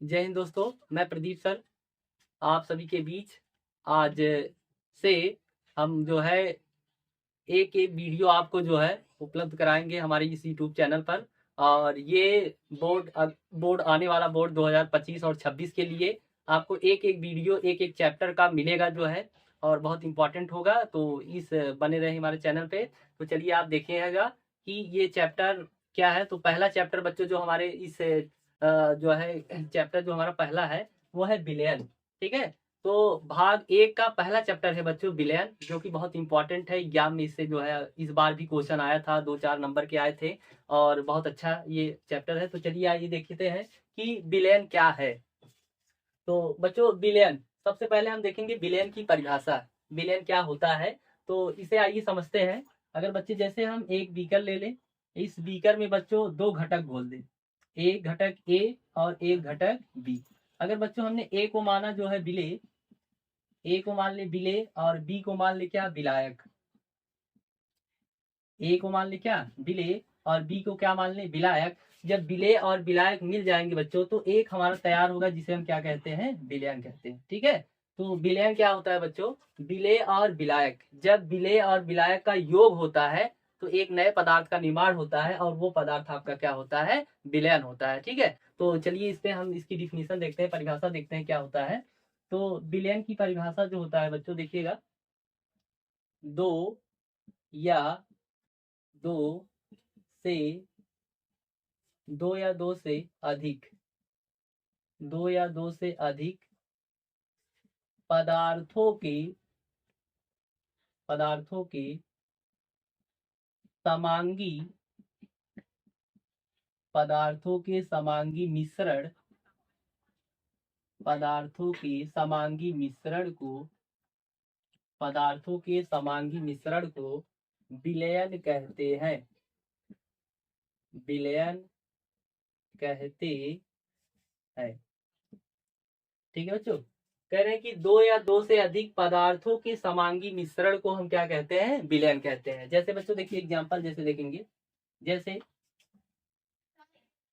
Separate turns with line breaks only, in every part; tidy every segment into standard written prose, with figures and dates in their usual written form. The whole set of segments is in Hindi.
जय हिंद दोस्तों, मैं प्रदीप सर आप सभी के बीच आज से हम जो है एक एक वीडियो आपको जो है उपलब्ध कराएंगे हमारे इस यूट्यूब चैनल पर। और ये बोर्ड आने वाला बोर्ड 2025 और 26 के लिए आपको एक एक वीडियो एक एक चैप्टर का मिलेगा जो है, और बहुत इंपॉर्टेंट होगा। तो इस बने रहे हमारे चैनल पे। तो चलिए आप देखिएगा कि ये चैप्टर क्या है। तो पहला चैप्टर बच्चों जो हमारे इस जो है चैप्टर जो हमारा पहला है वो है विलयन। ठीक है। तो भाग एक का पहला चैप्टर है बच्चों विलयन, जो कि बहुत इंपॉर्टेंट है। एग्जाम में इससे जो है इस बार भी क्वेश्चन आया था, 2-4 नंबर के आए थे और बहुत अच्छा ये चैप्टर है। तो चलिए आइए देखते हैं कि विलयन क्या है। तो बच्चों विलयन, सबसे पहले हम देखेंगे विलयन की परिभाषा, विलयन क्या होता है। तो इसे आइए समझते हैं। अगर बच्चे जैसे हम एक बीकर ले लें, इस बीकर में बच्चों दो घटक घोल दें, एक घटक ए और एक घटक बी। अगर बच्चों हमने ए को माना जो है विले, ए को मान ले विले और बी को मान ले क्या विलायक। ए को मान ले क्या विले और बी को क्या मान ले विलायक। जब विले और विलायक मिल जाएंगे बच्चों तो एक हमारा तैयार होगा जिसे हम क्या कहते हैं विलयन कहते हैं। ठीक है। तो विलयन क्या होता है बच्चों, विले और विलायक, जब विले और विलायक का योग होता है तो एक नए पदार्थ का निर्माण होता है और वो पदार्थ आपका क्या होता है विलयन होता है। ठीक है। तो चलिए इस पे हम इसकी डिफिनीशन देखते हैं, परिभाषा देखते हैं क्या होता है। तो विलयन की परिभाषा जो होता है बच्चों देखिएगा, दो या दो से दो या दो से अधिक, दो या दो से अधिक पदार्थों के पदार्थों के समांगी पदार्थों के समांगी मिश्रण, पदार्थों के समांगी मिश्रण को पदार्थों के समांगी मिश्रण को विलयन कहते हैं, विलयन कहते हैं। ठीक है बच्चों, कह रहे हैं कि दो या दो से अधिक पदार्थों के समांगी मिश्रण को हम क्या कहते हैं विलयन कहते हैं। जैसे बच्चों देखिए एग्जांपल जैसे देखेंगे, जैसे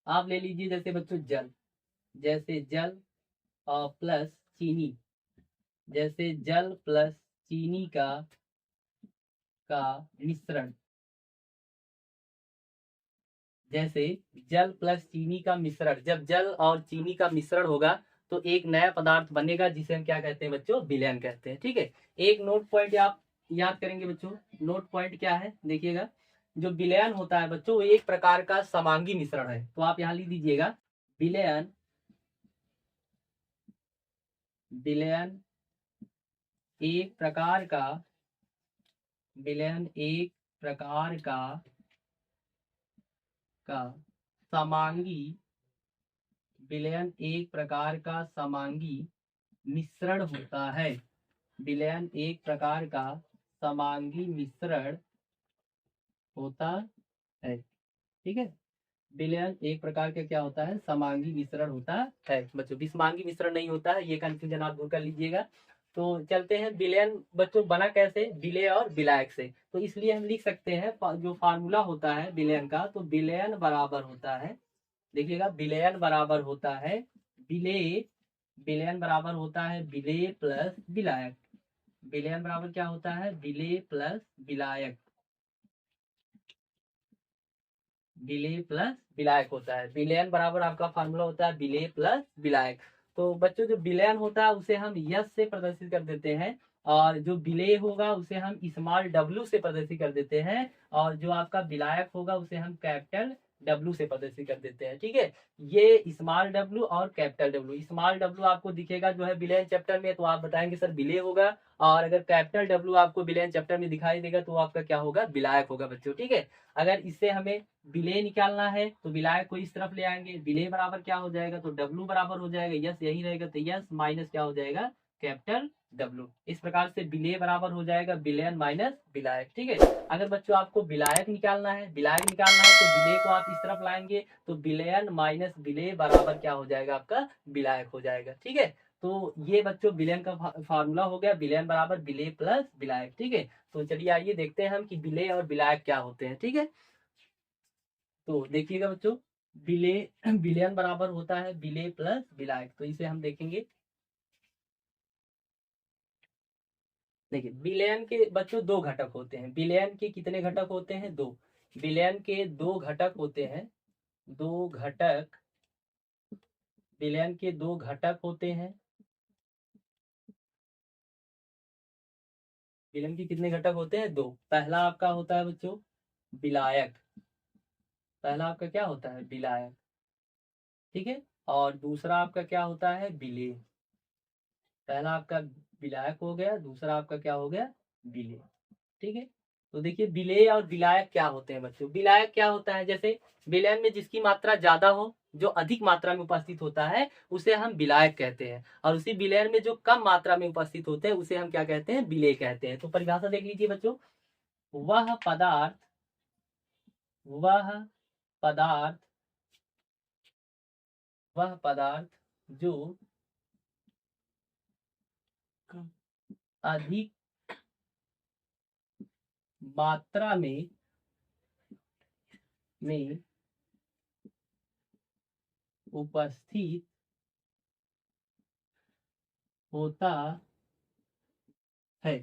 आप ले लीजिए जैसे बच्चों जल, जैसे जल और प्लस चीनी, जैसे जल प्लस चीनी का मिश्रण, जैसे जल प्लस चीनी का मिश्रण, जब जल और चीनी का मिश्रण होगा तो एक नया पदार्थ बनेगा जिसे हम क्या कहते हैं बच्चों विलयन कहते हैं। ठीक है। एक नोट पॉइंट आप याद करेंगे बच्चों, नोट पॉइंट क्या है देखिएगा, जो विलयन होता है बच्चों वो एक प्रकार का समांगी मिश्रण है। तो आप यहाँ लिख दीजिएगा विलयन, विलयन एक प्रकार का, विलयन एक प्रकार का समांगी, विलयन एक प्रकार का समांगी मिश्रण होता है, विलयन एक प्रकार का समांगी मिश्रण होता है। ठीक है। विलयन एक प्रकार का क्या होता है समांगी मिश्रण होता है बच्चों, विषमांगी मिश्रण नहीं होता है, ये कंफ्यूजन आप दूर कर लीजिएगा। तो चलते हैं विलयन बच्चों बना कैसे, विलय और विलायक से। तो इसलिए हम लिख सकते हैं जो फार्मूला होता है विलयन का, तो विलयन बराबर होता है, देखिएगा विलयन बराबर होता है विलेय, विलयन बराबर होता है विलेय प्लस विलायक, विलयन बराबर क्या होता है विलेय प्लस विलायक, विलेय प्लस विलायक होता है। विलयन बराबर आपका फार्मूला होता है विलेय प्लस विलायक। तो बच्चों जो विलयन होता है उसे हम यस से प्रदर्शित कर देते हैं, और जो विलेय होगा उसे हम स्मॉल डब्ल्यू से प्रदर्शित कर देते हैं, और जो आपका विलायक होगा उसे हम कैपिटल डब्ल्यू से प्रदर्शित कर देते हैं। ठीक है। ये स्मॉल डब्ल्यू और कैपिटल डब्ल्यू, स्मॉल डब्ल्यू आपको दिखेगा जो है विलयन चैप्टर में तो आप बताएंगे सर विलेय होगा, और अगर कैपिटल डब्ल्यू आपको विलयन चैप्टर में दिखाई देगा तो आपका क्या होगा विलायक होगा बच्चों। ठीक है। अगर इससे हमें विलेय निकालना है तो विलायक को इस तरफ ले आएंगे, विलेय बराबर क्या हो जाएगा तो डब्ल्यू बराबर हो जाएगा, यस यही रहेगा तो यस माइनस क्या हो जाएगा कैपिटल डब्ल्यू। इस प्रकार से विलेय बराबर हो जाएगा विलयन माइनस विलायक। ठीक है। अगर बच्चों आपको विलायक निकालना है, विलायक निकालना है तो विलेय को आप इस तरफ लाएंगे तो विलयन माइनस विलेय बराबर क्या हो जाएगा आपका विलायक हो जाएगा। ठीक है। तो ये बच्चों विलयन का फार्मूला हो गया, विलयन बराबर विलेय प्लस विलायक। ठीक है। तो चलिए आइए देखते हैं हम कि विलेय और विलायक क्या होते हैं। ठीक है। तो देखिएगा बच्चों, बिले बिलियन बराबर होता है बिले प्लस बिलायक। तो इसे हम देखेंगे। देखिए बिलियन के बच्चों दो घटक होते हैं। बिलियन के कितने घटक होते हैं? दो। बिलियन के दो घटक होते हैं। दो घटक। बिलियन के दो घटक होते हैं। बिलियन के कितने घटक होते हैं? दो। पहला आपका होता है बच्चों विलायक। पहला आपका क्या होता है? विलायक। ठीक है। और दूसरा आपका क्या होता है? विलेय। पहला आपका विलायक हो गया, दूसरा आपका क्या हो गया? विलेय। ठीक है। तो देखिए विलेय और विलायक क्या होते हैं बच्चों। विलायक क्या होता है? जैसे विलयन में जिसकी मात्रा ज्यादा हो, जो अधिक मात्रा में उपस्थित होता है, उसे हम विलायक कहते हैं। और उसी विलयन में जो कम मात्रा में उपस्थित होते हैं उसे हम क्या कहते हैं? विलेय कहते हैं। तो परिभाषा देख लीजिए बच्चों। वह पदार्थ वह पदार्थ वह पदार्थ जो अधिक मात्रा में उपस्थित होता है।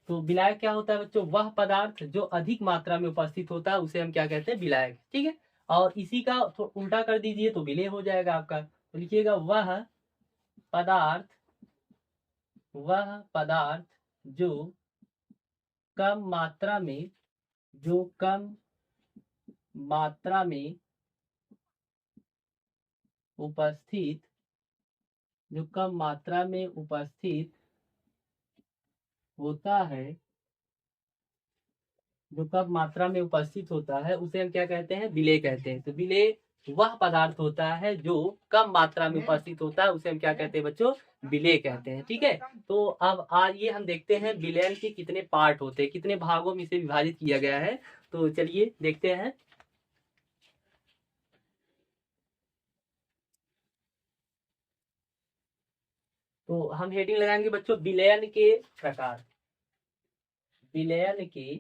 तो विलायक क्या होता है बच्चों? वह पदार्थ जो अधिक मात्रा में उपस्थित होता है उसे हम क्या कहते हैं? विलायक। ठीक है। और इसी का उल्टा कर दीजिए तो विलेय हो जाएगा आपका। तो लिखिएगा पदार्थ वह पदार्थ जो कम मात्रा में जो कम मात्रा में उपस्थित जो कम मात्रा में उपस्थित होता है जो कम मात्रा में उपस्थित होता है उसे हम क्या कहते हैं? विलेय कहते हैं। तो विलेय वह पदार्थ होता है जो कम मात्रा में उपस्थित होता है उसे हम क्या कहते हैं बच्चों? विलेय कहते हैं। ठीक है। तो अब आइए हम देखते हैं विलयन के कितने पार्ट होते हैं, कितने भागों में इसे विभाजित किया गया है। तो चलिए देखते हैं। तो हम हेडिंग लगाएंगे बच्चों विलयन के प्रकार। विलयन के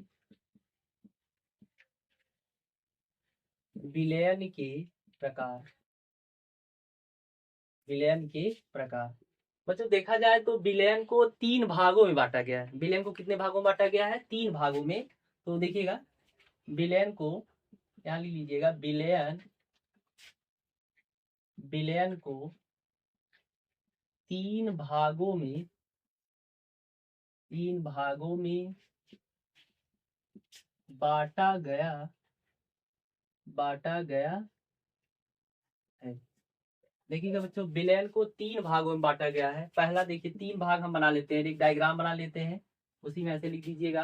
विलयन के प्रकार। विलयन के प्रकार। बच्चों देखा जाए तो विलयन को तीन भागों में बांटा गया है। विलयन को कितने भागों में बांटा गया है? तीन भागों में। तो देखिएगा विलयन को यहाँ ले लीजिएगा। विलयन को तीन भागों में बांटा गया है। देखिएगा बच्चों विलयन को तीन भागों में बांटा गया है। पहला देखिए, तीन भाग हम बना लेते हैं, एक डायग्राम बना लेते हैं, उसी में ऐसे लिख दीजिएगा।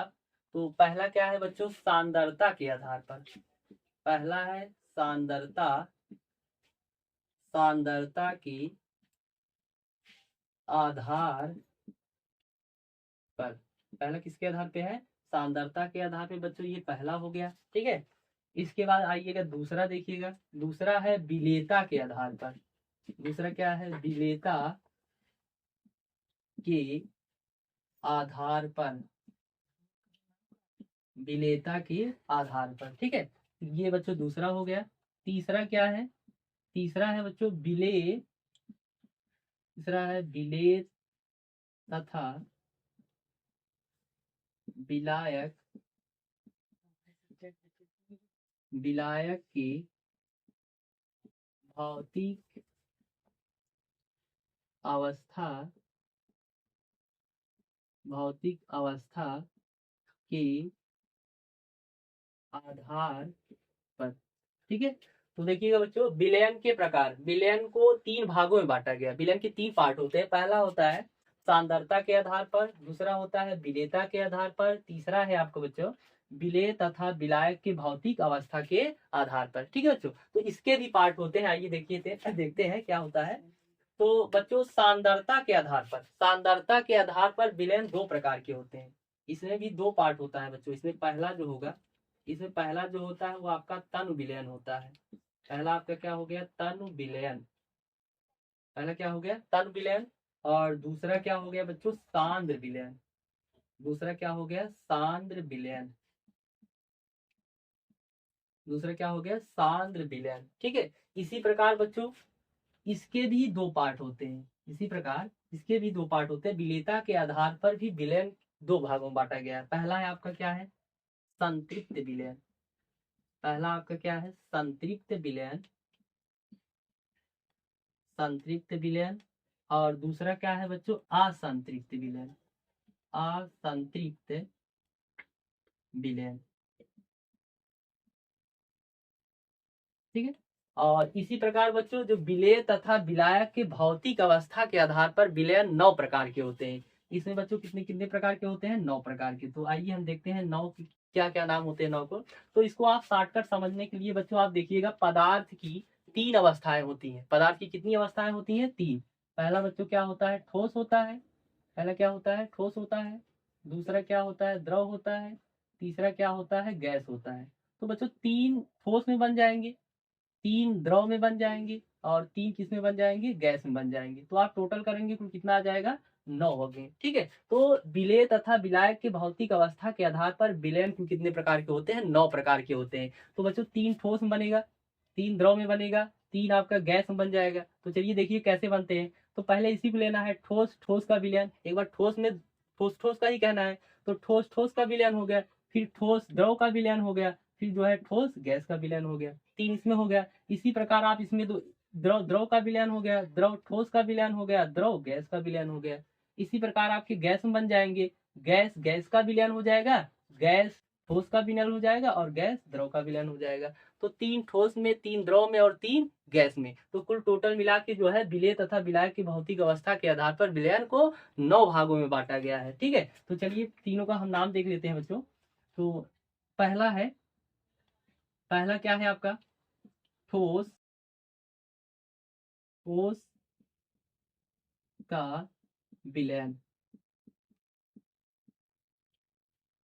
तो पहला क्या है बच्चों? सांद्रता के आधार पर। पहला है सांद्रता सांद्रता के आधार पर। पहला किसके आधार पे है? सांद्रता के आधार पे बच्चों, ये पहला हो गया। ठीक है। इसके बाद आइएगा दूसरा, देखिएगा दूसरा है विलेयता के आधार पर। दूसरा क्या है? विलेयता के आधार पर। विलेयता के आधार पर। ठीक है। ये बच्चों दूसरा हो गया। तीसरा क्या है? तीसरा है बच्चों विलेय। तीसरा है विलेय तथा विलायक विलायक की भौतिक अवस्था के आधार पर। ठीक है। तो देखिएगा बच्चों विलयन के प्रकार। विलयन को तीन भागों में बांटा गया। विलयन के तीन पार्ट होते हैं। पहला होता है सांद्रता के आधार पर, दूसरा होता है विलेयता के आधार पर, तीसरा है आपको बच्चों विलेय तथा विलायक की भौतिक अवस्था के आधार पर। ठीक है बच्चों। तो इसके भी पार्ट होते हैं। आइए देखते हैं क्या होता है। तो बच्चों सांद्रता के आधार पर विलयन दो प्रकार के होते हैं। इसमें भी दो पार्ट होता है बच्चों। इसमें पहला जो होता है वो आपका तनु विलयन होता है। पहला आपका क्या हो गया? तनु विलयन। पहला क्या हो गया? तनु विलयन। और दूसरा क्या हो गया बच्चों? सांद्र विलयन। दूसरा क्या हो गया? सांद्र विलयन। दूसरा क्या हो गया, सांद्र विलयन। ठीक है, इसी प्रकार बच्चों इसके भी दो पार्ट होते हैं, इसी प्रकार इसके भी दो पार्ट होते हैं। विलेयता के आधार पर भी विलयन दो भागों में बांटा गया है। पहला है आपका क्या है, संतृप्त विलयन। पहला आपका क्या है, संतृप्त विलयन, संतृप्त विलयन। और दूसरा क्या है बच्चों, असंतृप्त विलयन, असंतृप्त विलयन। ठीक है, और इसी प्रकार बच्चों जो विलेय तथा विलायक के भौतिक अवस्था के आधार पर विलयन 9 प्रकार के होते हैं। इसमें बच्चों कितने कितने प्रकार के होते हैं, 9 प्रकार के। तो आइए हम देखते हैं 9 की क्या क्या नाम होते हैं 9 को। तो इसको आप शॉर्टकट समझने के लिए बच्चों आप देखिएगा, पदार्थ की 3 अवस्थाएं होती हैं। पदार्थ की कितनी अवस्थाएं होती हैं, 3। पहला बच्चों क्या होता है, ठोस होता है। पहला क्या होता है, ठोस होता है। दूसरा क्या होता है, द्रव होता है। तीसरा क्या होता है, गैस होता है। तो बच्चों 3 ठोस में बन जाएंगे, 3 द्रव में बन जाएंगे, और 3 किस में बन जाएंगे, गैस में बन जाएंगे। तो आप टोटल करेंगे तो कितना आ जाएगा, 9 हो गए। ठीक है, तो विलेय तथा विलायक के भौतिक अवस्था के आधार पर विलयन कितने प्रकार के होते हैं, 9 प्रकार के होते हैं। तो बच्चों 3 ठोस में बनेगा, 3 द्रव में बनेगा, 3 आपका गैस में बन जाएगा। तो चलिए देखिए कैसे बनते हैं। तो पहले इसी को लेना है, ठोस ठोस का विलयन। एक बार ठोस में ठोस ठोस का ही कहना है, तो ठोस ठोस का विलयन हो गया। फिर ठोस द्रव का विलयन हो गया। फिर जो है ठोस गैस का विलयन हो गया। 3 इसमें हो गया। इसी प्रकार आप इसमें दो, द्रव द्रव का विलयन हो गया, द्रव ठोस का विलयन हो गया, द्रव गैस का विलयन हो गया। इसी प्रकार आपके गैस में बन जाएंगे, गैस गैस का विलयन हो जाएगा, गैस ठोस का विलयन हो जाएगा, और गैस द्रव का विलयन हो जाएगा। तो 3 ठोस में, 3 द्रव में, और 3 गैस में। तो कुल टोटल मिला के जो है विलेय तथा विलायक की भौतिक अवस्था के आधार पर विलयन को 9 भागों में बांटा गया है। ठीक है, तो चलिए तीनों का हम नाम देख लेते हैं बच्चों। तो पहला है, पहला क्या है आपका, ठोस, ठोस का विलयन।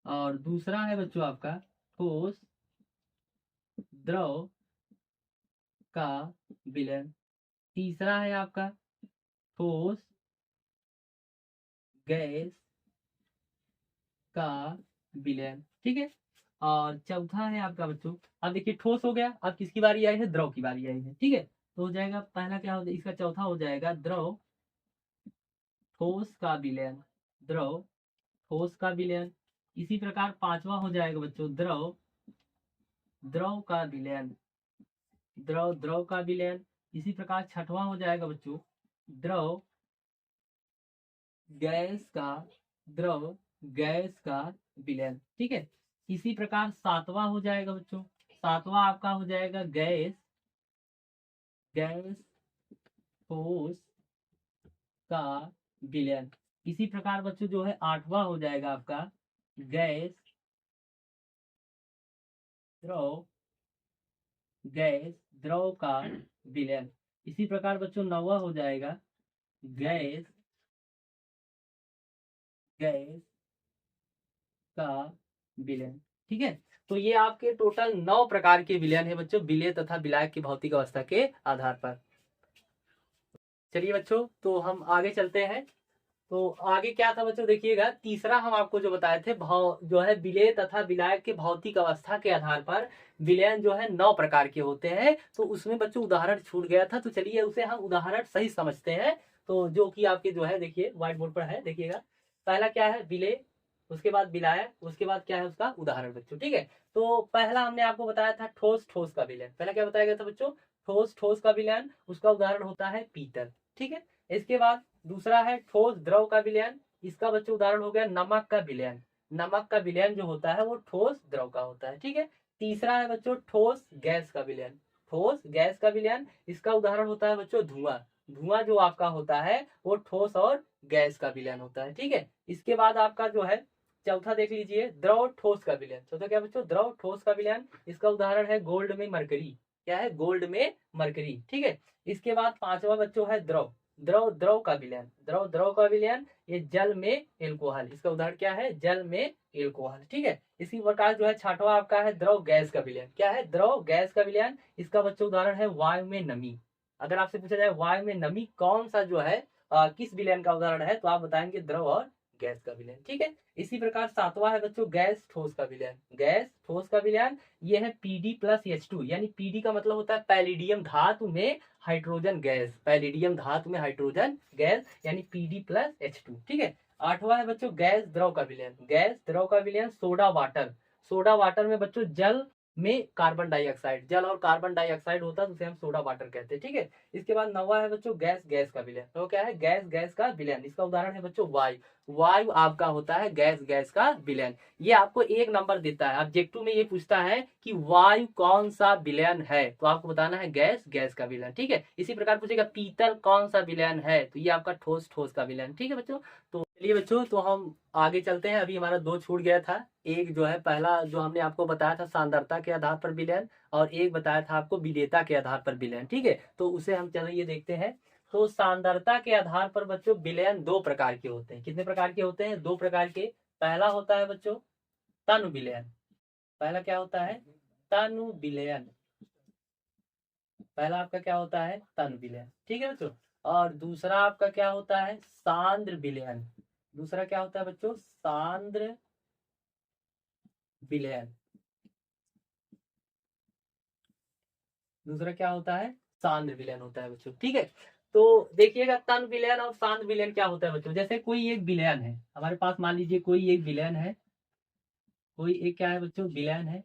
और दूसरा है बच्चों आपका ठोस द्रव का विलयन। तीसरा है आपका ठोस गैस का विलयन। ठीक है, और चौथा है आपका बच्चों, अब देखिए ठोस हो गया, अब किसकी बारी आई है, द्रव की बारी आई है। ठीक है, तो हो जाएगा पहला क्या हो जाएगा, इसका चौथा हो जाएगा द्रव ठोस का विलयन, द्रव ठोस का विलयन। इसी प्रकार पांचवा हो जाएगा बच्चों द्रव द्रव का विलयन, द्रव द्रव का विलयन। इसी प्रकार छठवां हो जाएगा बच्चों द्रव गैस का, द्रव गैस का विलयन। ठीक है, इसी प्रकार सातवां हो जाएगा बच्चों, सातवां आपका हो जाएगा गैस, गैस ठोस का विलयन। इसी प्रकार बच्चों जो है आठवां हो जाएगा आपका गैस द्रव, गैस द्रव का विलयन। इसी प्रकार बच्चों नौवां हो जाएगा गैस, गैस का विलयन। ठीक है, तो ये आपके टोटल 9 प्रकार के विलयन है बच्चों, विलेय तथा विलायक की भौतिक अवस्था के आधार पर। चलिए बच्चों, तो हम आगे चलते हैं। तो आगे क्या था बच्चों, देखिएगा तीसरा हम आपको जो बताए थे, भाव जो है विलेय तथा विलायक के भौतिक अवस्था के आधार पर विलयन जो है 9 प्रकार के होते हैं। तो उसमें बच्चों उदाहरण छूट गया था, तो चलिए उसे हम उदाहरण सही समझते हैं। तो जो कि आपके जो है देखिए व्हाइट बोर्ड पर है, देखिएगा पहला क्या है, विलेय, उसके बाद विलायक, उसके बाद क्या है उसका उदाहरण बच्चों। ठीक है, तो पहला हमने आपको बताया था ठोस ठोस का विलयन। पहला क्या बताया गया था बच्चों, ठोस ठोस का विलयन, उसका उदाहरण होता है पीतल। ठीक है, इसके बाद दूसरा है ठोस द्रव का विलयन, इसका बच्चों उदाहरण हो गया नमक का विलयन। नमक का विलयन जो होता है वो ठोस द्रव का होता है। ठीक है, तीसरा है बच्चों ठोस गैस का विलयन, ठोस गैस का विलयन, इसका उदाहरण होता है बच्चों धुआं। धुआं जो आपका होता है वो ठोस और गैस का विलयन होता है। ठीक है, इसके बाद आपका जो है चौथा देख लीजिए द्रव ठोस का विलयन। चौथा क्या बच्चों, द्रव ठोस का विलयन, इसका उदाहरण है गोल्ड में मरकरी। क्या है, गोल्ड में मरकरी। ठीक है, इसके बाद पांचवा बच्चों है द्रव, द्रव द्रव का विलयन, द्रव द्रव का विलयन, ये जल में एल्कोहल, इसका उदाहरण क्या है, जल में एल्कोहल। ठीक है, इसी प्रकार जो है छठवा आपका है द्रव गैस का विलयन। क्या है, द्रव गैस का विलयन, इसका बच्चों उदाहरण है वायु में नमी। अगर आपसे पूछा जाए वायु में नमी कौन सा जो है किस विलयन का उदाहरण है, तो आप बताएंगे द्रव और गैस का विलयन। ठीक है, इसी प्रकार सातवां है बच्चों गैस ठोस का विलयन। गैस ठोस का विलयन ये है Pd प्लस H2, यानी Pd का मतलब होता है पैलिडियम धातु में हाइड्रोजन गैस, पैलिडियम धातु में हाइड्रोजन गैस यानी Pd प्लस H2। ठीक है, आठवां है बच्चों गैस द्रव का विलयन। गैस द्रव का विलयन सोडा वाटर। सोडा वाटर में बच्चों जल में कार्बन डाइऑक्साइड, जल और कार्बन डाइऑक्साइड होता है तो उसे हम सोडा वाटर कहते हैं। ठीक है, इसके बाद नौवा है बच्चों गैस गैस का विलयन। तो क्या है गैस गैस का विलयन, इसका उदाहरण है बच्चों वायु। वायु आपका होता है गैस गैस का विलयन। ये आपको एक नंबर देता है, ऑब्जेक्टिव में ये पूछता है कि वायु कौन सा विलयन है, तो आपको बताना है गैस गैस का विलयन। ठीक है, इसी प्रकार पूछेगा पीतल कौन सा विलयन है, तो ये आपका ठोस ठोस का विलयन। ठीक है बच्चों, तो चलिए बच्चों तो हम आगे चलते हैं। अभी हमारा दो छूट गया था, एक जो है पहला जो हमने आपको बताया था सांद्रता के आधार पर विलयन, और एक बताया था आपको विलेयता के आधार पर विलयन। ठीक है, तो उसे हम चलिए देखते हैं। तो सांद्रता के आधार पर बच्चों विलयन दो प्रकार के होते हैं। कितने प्रकार के होते हैं? दो प्रकार के। पहला होता है बच्चों तनु विलयन। पहला क्या होता है? तनु विलयन। पहला आपका क्या होता है? तनु विलयन। ठीक है बच्चों, और दूसरा आपका क्या होता है? सांद्र विलयन। दूसरा क्या होता है बच्चों? सांद्र विलयन। दूसरा क्या होता है? सांद्र विलयन होता है बच्चों। ठीक है, तो देखिएगा तन विलयन और सांद्र विलयन क्या होता है बच्चों। जैसे कोई एक विलयन है हमारे पास, मान लीजिए कोई एक विलयन है, कोई एक क्या है बच्चों? विलयन है,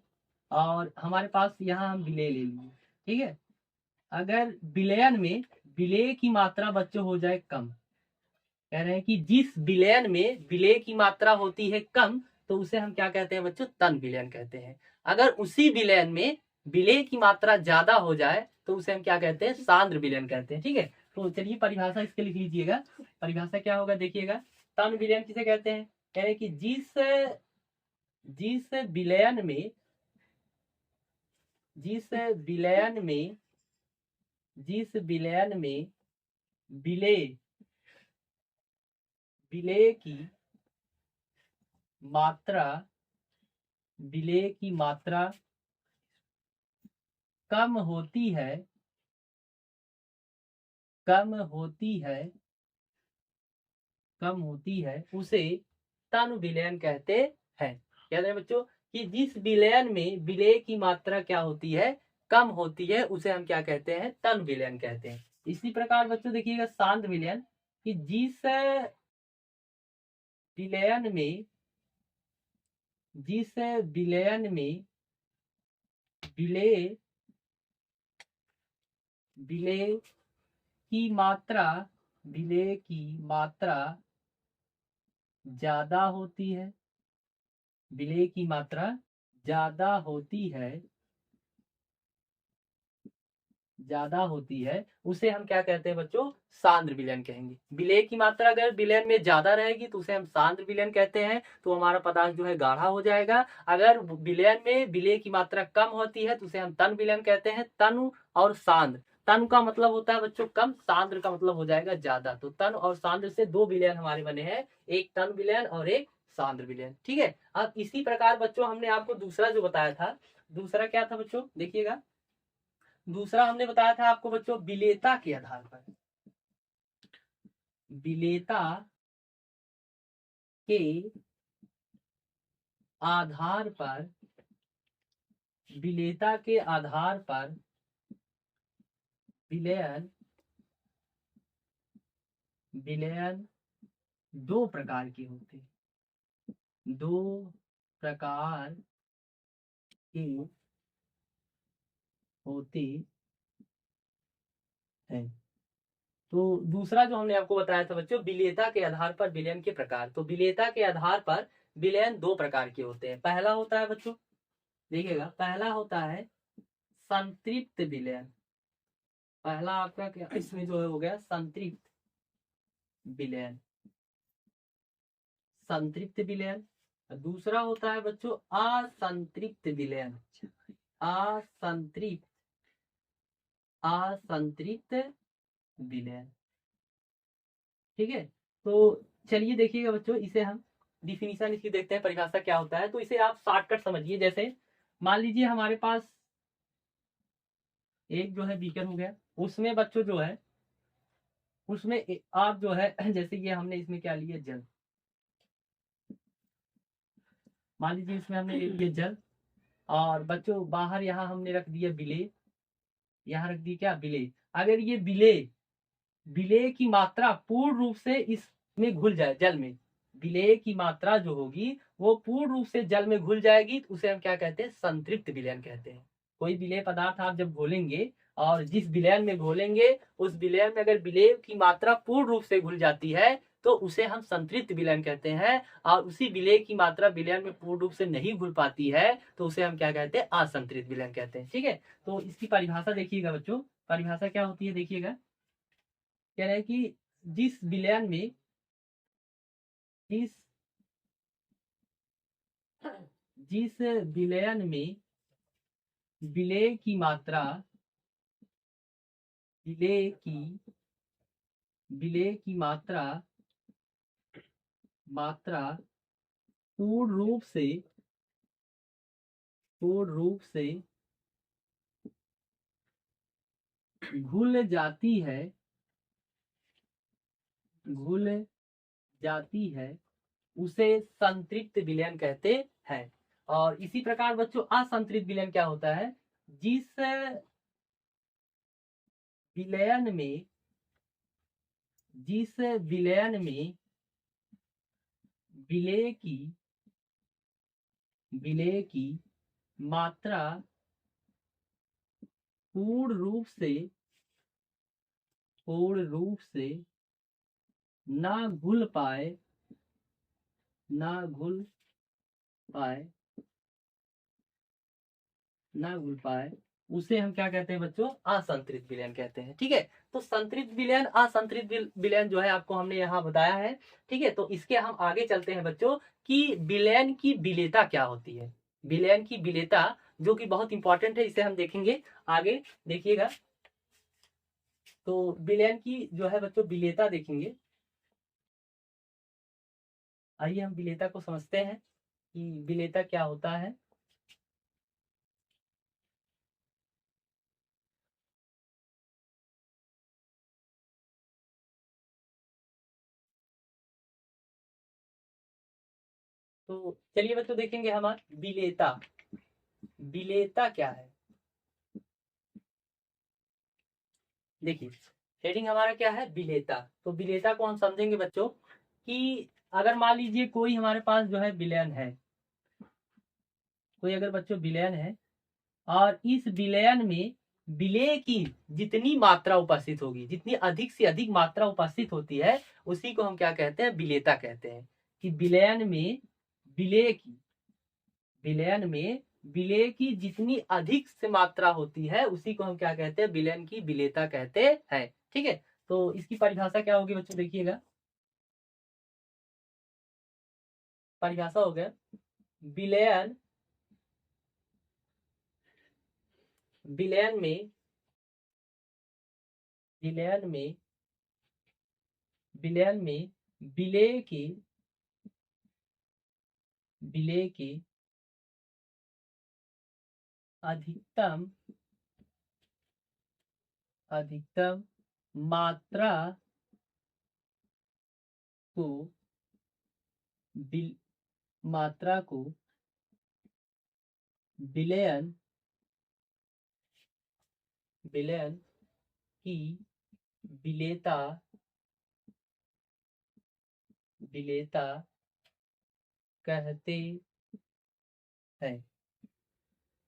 और हमारे पास यहाँ हम विलेय ले लिए। ठीक है, अगर विलयन में विलेय की मात्रा बच्चों हो जाए कम, कह रहे हैं कि जिस विलयन में विलेय की मात्रा होती है कम, तो उसे हम क्या कहते हैं बच्चों? तन विलयन कहते हैं। अगर उसी विलयन में विलेय की मात्रा ज्यादा हो जाए तो उसे हम क्या कहते हैं? सांद्र विलयन कहते हैं। ठीक है, तो चलिए परिभाषा इसके लिख लीजिएगा। परिभाषा क्या होगा देखिएगा। तन विलयन किसे कहते हैं? कह रहे हैं कि जिस विलयन में जिस विलयन में जिस विलयन में विलेय विलेय की मात्रा विलेय की मात्रा कम होती है, कम होती है, कम होती है, उसे तनु विलयन कहते हैं। याद रहे बच्चों कि जिस विलयन में विलेय की मात्रा क्या होती है? कम होती है, उसे हम क्या कहते हैं? तनु विलयन कहते हैं। इसी प्रकार बच्चों देखिएगा सांद्र विलयन, कि जिस विलयन में जिस विलयन में विलेय विलेय की मात्रा विलेय की मात्रा ज्यादा होती है, विलेय की मात्रा ज्यादा होती है, ज्यादा होती है, उसे हम क्या कहते हैं बच्चों? सांद्र विलयन कहेंगे। विलेय की मात्रा अगर विलयन में ज्यादा रहेगी तो उसे हम सांद्र विलयन कहते हैं, तो हमारा पदार्थ जो है गाढ़ा हो जाएगा। अगर विलयन में विलेय की मात्रा कम होती है तो उसे हम तन विलयन कहते हैं। तनु और सांद्र, तन का मतलब होता है बच्चों कम, सांद्र का मतलब हो जाएगा ज्यादा। तो तन और सांद्र से दो विलयन हमारे बने हैं, एक तन विलयन और एक सांद्र विलयन। ठीक है, अब इसी प्रकार बच्चों हमने आपको दूसरा जो बताया था, दूसरा क्या था बच्चों? देखिएगा दूसरा हमने बताया था आपको बच्चों विलेयता के आधार पर। विलेयता के आधार पर, विलेयता के आधार पर विलयन विलयन दो प्रकार के होते, दो प्रकार के होते हैं। तो दूसरा जो हमने आपको बताया था बच्चों विलेयता के आधार पर विलयन के प्रकार, तो विलेयता के आधार पर विलयन दो प्रकार के होते हैं। पहला होता है बच्चों देखिएगा, पहला होता है संतृप्त विलयन। पहला आपका क्या इसमें जो है हो गया? संतृप्त विलयन, संतृप्त विलयन। दूसरा होता है बच्चों असंतृप्त विलयन, असंतृप्त असंतृप्त विलयन। ठीक है, तो चलिए देखिएगा बच्चों, इसे हम डिफिनीशन इसकी देखते हैं, परिभाषा क्या होता है। तो इसे आप शॉर्टकट समझिए। जैसे मान लीजिए हमारे पास एक जो है बीकर हो गया, उसमें बच्चों जो है उसमें आप जो है जैसे ये हमने इसमें क्या लिया? जल। मान लीजिए इसमें हमने ले लिया जल, और बच्चों बाहर यहाँ हमने रख दिया विलेय, यहाँ रख दी क्या विलेय। अगर ये विलेय विलेय की मात्रा पूर्ण रूप से इसमें घुल जाए, जल में विलेय की मात्रा जो होगी वो पूर्ण रूप से जल में घुल जाएगी, तो उसे हम क्या कहते हैं, संतृप्त विलयन कहते हैं। कोई विलेय पदार्थ आप जब घोलेंगे और जिस विलयन में घोलेंगे उस विलयन में अगर विलेय की मात्रा पूर्ण रूप से घुल जाती है तो उसे हम संतृप्त विलयन कहते हैं, और उसी विलेय की मात्रा विलयन में पूर्ण रूप से नहीं घुल पाती है तो उसे हम क्या कहते हैं, असंतृप्त विलयन कहते हैं। ठीक है, तो इसकी परिभाषा देखिएगा बच्चों, परिभाषा क्या होती है देखिएगा। कह रहे हैं कि जिस विलयन में जिस जिस विलयन में विलेय की मात्रा विलेय की विलेय की मात्रा मात्रा पूर्ण रूप से पूर्ण रूप से घुल जाती है घुल जाती है उसे संतृप्त विलयन कहते हैं। और इसी प्रकार बच्चों असंतृप्त विलयन क्या होता है, जिस विलयन में जिस विलयन में विलेय की विलेय की मात्रा पूर्ण रूप से ना घुल पाए ना घुल पाए ना घुल पाए उसे हम क्या कहते हैं बच्चों, असंतृप्त विलयन कहते हैं। ठीक है, तो संतृप्त विलयन असंतृप्त विलयन जो है आपको हमने यहाँ बताया है। ठीक है, तो इसके हम आगे चलते हैं बच्चों कि विलयन की विलेयता क्या होती है। विलयन की विलेयता जो कि बहुत इंपॉर्टेंट है, इसे हम देखेंगे आगे, देखिएगा। तो विलयन की जो है बच्चों विलेयता देखेंगे। आइए हम विलेयता को समझते हैं कि विलेयता क्या होता है। तो चलिए बच्चों देखेंगे हमारा विलेयता। विलेयता क्या है, देखिए हेडिंग हमारा क्या है, विलेयता। तो विलेयता को हम समझेंगे बच्चों कि अगर मान लीजिए कोई हमारे पास जो है विलयन है, कोई अगर बच्चों विलयन है और इस विलयन में विलेय की जितनी मात्रा उपस्थित होगी, जितनी अधिक से अधिक मात्रा उपस्थित होती है उसी को हम क्या कहते हैं, विलेयता कहते हैं। कि विलयन में विलेय की विलयन में विलेय की जितनी अधिक से मात्रा होती है उसी को हम क्या कहते हैं, विलयन की विलेयता कहते हैं। ठीक है, तो इसकी परिभाषा क्या होगी बच्चों देखिएगा। परिभाषा हो गया, विलयन विलयन में विलयन में विलयन में विलेय की विलेय की अधिकतम अधिकतम मात्रा को विल, मात्रा को विलयन विलयन की विलेयता विलेयता कहते हैं।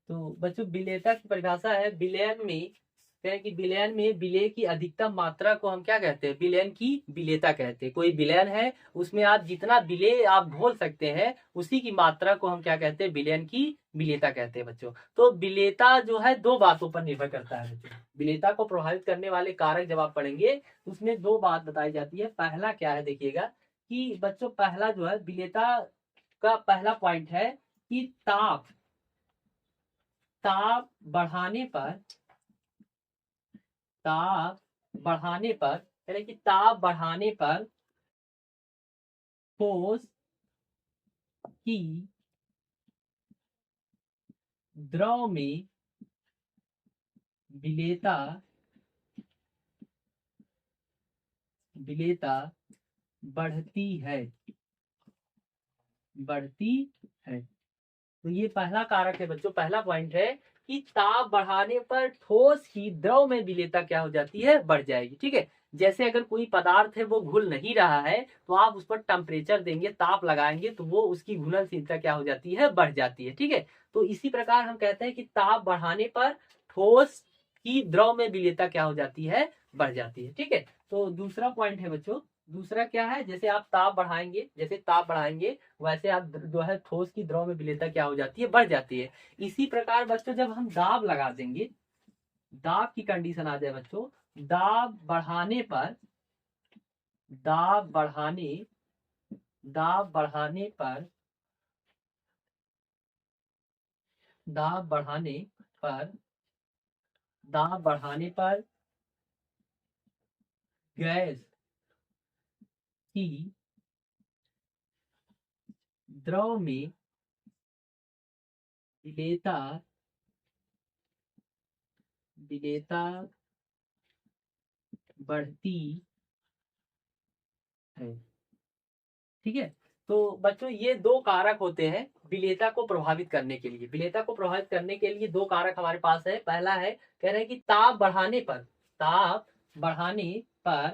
तो बच्चों विलेयता की परिभाषा है, विलयन में क्या है कि विलयन में विलेय की अधिकतम मात्रा को हम क्या कहते हैं, विलयन की विलेयता कहते हैं। कोई विलयन है उसमें आप जितना विलेय आप घोल सकते हैं उसी की मात्रा को हम क्या कहते हैं, विलयन की विलेयता कहते हैं बच्चों। तो विलेयता जो है दो बातों पर निर्भर करता है बच्चों। विलेयता को प्रभावित करने वाले कारक जब आप पढ़ेंगे उसमें दो बात बताई जाती है। पहला क्या है देखिएगा कि बच्चों, पहला जो है विलेयता का पहला पॉइंट है कि ताप ताप बढ़ाने पर ताप बढ़ाने पर यानी कि ताप बढ़ाने पर ठोस की द्रव में विलेयता विलेयता बढ़ती है बढ़ती है। तो ये पहला कारक है बच्चों, पहला पॉइंट है कि ताप बढ़ाने पर ठोस की द्रव में विलेयता क्या हो जाती है, बढ़ जाएगी। ठीक है, जैसे अगर कोई पदार्थ है वो घुल नहीं रहा है तो आप उस पर टेम्परेचर देंगे, ताप लगाएंगे तो वो उसकी घुलनशीलता क्या हो जाती है, बढ़ जाती है। ठीक है, तो इसी प्रकार हम कहते हैं कि ताप बढ़ाने पर ठोस की द्रव में विलेयता क्या हो जाती है, बढ़ जाती है। ठीक है, तो दूसरा पॉइंट है बच्चों, दूसरा क्या है, जैसे आप ताप बढ़ाएंगे, जैसे ताप बढ़ाएंगे वैसे आप जो है ठोस की द्रव में विलेयता क्या हो जाती है, बढ़ जाती है। इसी प्रकार बच्चों जब हम दाब लगा देंगे, दाब की कंडीशन आ जाए बच्चों, दाब बढ़ाने पर, दाब बढ़ाने, दाब बढ़ाने पर, दाब बढ़ाने पर, दाब बढ़ाने पर गैस की द्रव में विलेयता, विलेयता बढ़ती है। ठीक है, तो बच्चों ये दो कारक होते हैं विलेयता को प्रभावित करने के लिए। विलेयता को प्रभावित करने के लिए दो कारक हमारे पास है। पहला है, कह रहे हैं कि ताप बढ़ाने पर, ताप बढ़ाने पर,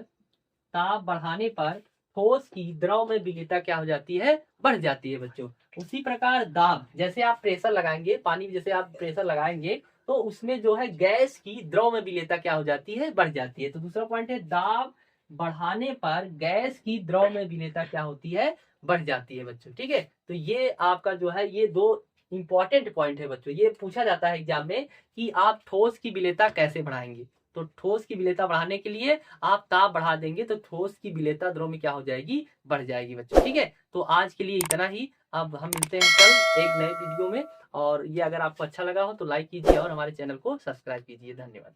ताप बढ़ाने पर ठोस की द्रव में विलेयता क्या हो जाती है, बढ़ जाती है बच्चों। उसी प्रकार दाब, जैसे आप प्रेशर लगाएंगे, पानी जैसे आप प्रेशर लगाएंगे तो उसमें जो है गैस की द्रव में विलेयता क्या हो जाती है, बढ़ जाती है। तो दूसरा पॉइंट है, दाब बढ़ाने पर गैस की द्रव में विलेयता क्या होती है, बढ़ जाती है बच्चों। ठीक है, तो ये आपका जो है ये दो इंपॉर्टेंट पॉइंट है बच्चों। ये पूछा जाता है एग्जाम में कि आप ठोस की विलेयता कैसे बढ़ाएंगे। तो ठोस की विलेयता बढ़ाने के लिए आप ताप बढ़ा देंगे तो ठोस की विलेयता द्रव में क्या हो जाएगी, बढ़ जाएगी बच्चों। ठीक है, तो आज के लिए इतना ही। अब हम मिलते हैं कल एक नए वीडियो में। और ये अगर आपको अच्छा लगा हो तो लाइक कीजिए और हमारे चैनल को सब्सक्राइब कीजिए। धन्यवाद।